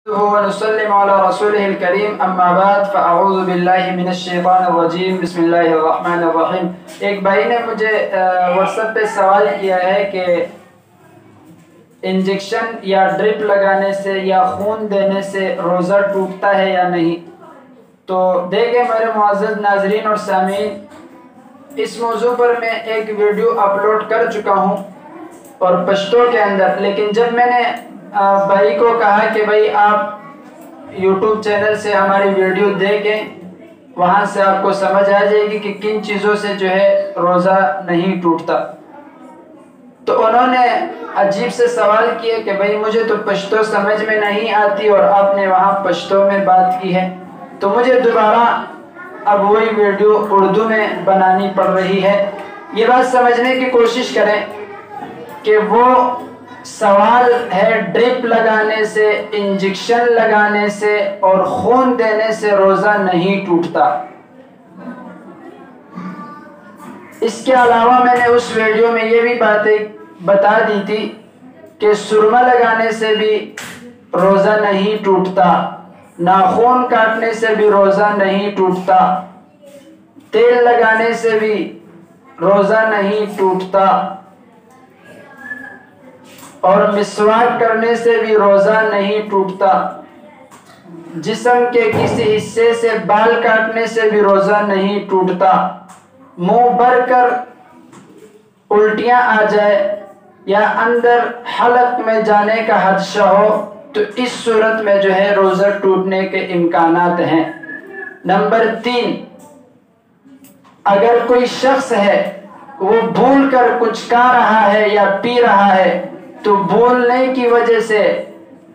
ونسلم على رسوله الكريم اما بعد فاعوذ باللہ من الشیطان الرجیم بسم اللہ الرحمن الرحیم۔ ایک بھائی نے مجھے واٹس ایپ پہ سوال کیا ہے کہ انجیکشن یا ڈرپ لگانے سے یا خون دینے سے روزہ ٹوٹتا ہے یا نہیں۔ تو دیکھیں میرے معزز ناظرین اور سامعین، اس موضوع پر میں ایک ویڈیو اپلوڈ کر چکا ہوں اور پشتو کے اندر، لیکن جب میں نے بھائی کو کہا کہ بھائی آپ یوٹیوب چینل سے ہماری ویڈیو دیکھیں، وہاں سے آپ کو سمجھ آ جائے گی کہ کن چیزوں سے جو ہے روزہ نہیں ٹوٹتا، تو انہوں نے عجیب سے سوال کیا کہ بھائی مجھے تو پشتو سمجھ میں نہیں آتی اور آپ نے وہاں پشتو میں بات کی ہے، تو مجھے دوبارہ اب وہی ویڈیو اردو میں بنانی پڑ رہی ہے۔ یہ بات سمجھنے کی کوشش کریں کہ وہ سوال ہے ڈرپ لگانے سے، انجیکشن لگانے سے اور خون دینے سے روزہ نہیں ٹوٹتا۔ اس کے علاوہ میں نے اس ویڈیو میں یہ بھی باتیں بتا دی تھی کہ سرما لگانے سے بھی روزہ نہیں ٹوٹتا، ناخن کاٹنے سے بھی روزہ نہیں ٹوٹتا، تیل لگانے سے بھی روزہ نہیں ٹوٹتا، اور مسواک کرنے سے بھی روزہ نہیں ٹوٹتا، جسم کے کسی حصے سے بال کاٹنے سے بھی روزہ نہیں ٹوٹتا، منہ بھر کر الٹیاں آ جائے یا اندر حلق میں جانے کا حادثہ ہو تو اس صورت میں جو ہے روزہ ٹوٹنے کے امکانات ہیں۔ نمبر 3، اگر کوئی شخص ہے وہ بھول کر کچھ کھا رہا ہے یا پی رہا ہے تو بھولنے کی وجہ سے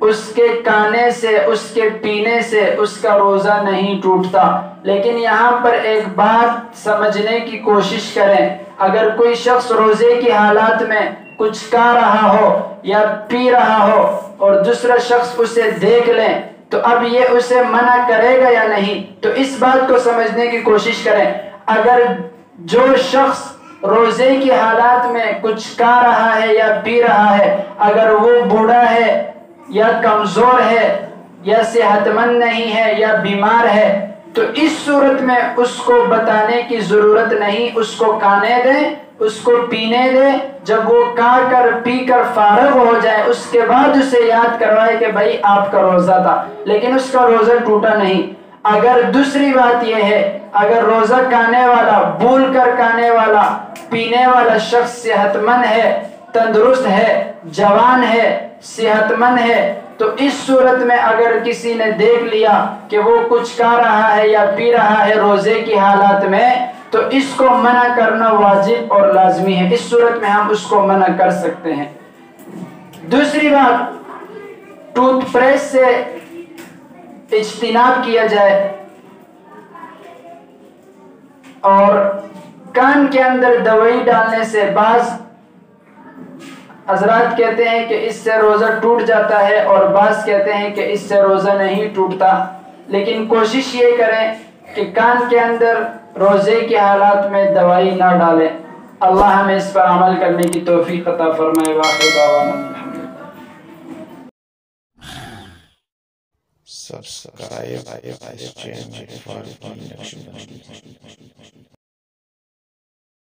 اس کے کھانے سے، اس کے پینے سے اس کا روزہ نہیں ٹوٹتا۔ لیکن یہاں پر ایک بات سمجھنے کی کوشش کریں، اگر کوئی شخص روزے کی حالات میں کچھ کھا رہا ہو یا پی رہا ہو اور دوسرا شخص اسے دیکھ لیں تو اب یہ اسے منع کرے گا یا نہیں، تو اس بات کو سمجھنے کی کوشش کریں۔ اگر جو شخص روزے کی حالات میں کچھ کھا رہا ہے یا پی رہا ہے، اگر وہ بوڑھا ہے یا کمزور ہے یا صحت مند نہیں ہے یا بیمار ہے تو اس صورت میں اس کو بتانے کی ضرورت نہیں، اس کو کھانے دیں، اس کو پینے دیں، جب وہ کھا کر پی کر فارغ ہو جائے اس کے بعد اسے یاد کروائے کہ بھائی آپ کا روزہ تھا، لیکن اس کا روزہ ٹوٹا نہیں۔ اگر دوسری بات یہ ہے، اگر روزہ کھانے والا، بھول کر کھانے والا، پینے والا شخص صحت مند ہے، تندرست ہے، جوان ہے، صحت مند ہے، تو اس صورت میں اگر کسی نے دیکھ لیا کہ وہ کچھ کھا رہا ہے یا پی رہا ہے روزے کی حالات میں تو اس کو منع کرنا واجب اور لازمی ہے، اس صورت میں ہم اس کو منع کر سکتے ہیں۔ دوسری بات، ٹوتھ برش سے اجتناب کیا جائے، اور کان کے اندر دوائی ڈالنے سے بعض حضرات کہتے ہیں کہ اس سے روزہ ٹوٹ جاتا ہے اور بعض کہتے ہیں کہ اس سے روزہ نہیں ٹوٹتا، لیکن کوشش یہ کریں کہ کان کے اندر روزے کے حالات میں دوائی نہ ڈالیں۔ اللہ ہمیں اس پر عمل کرنے کی توفیق عطا فرمائے۔ واخر دعوانا الحمدللہ۔ Subscribe this channel for the next video.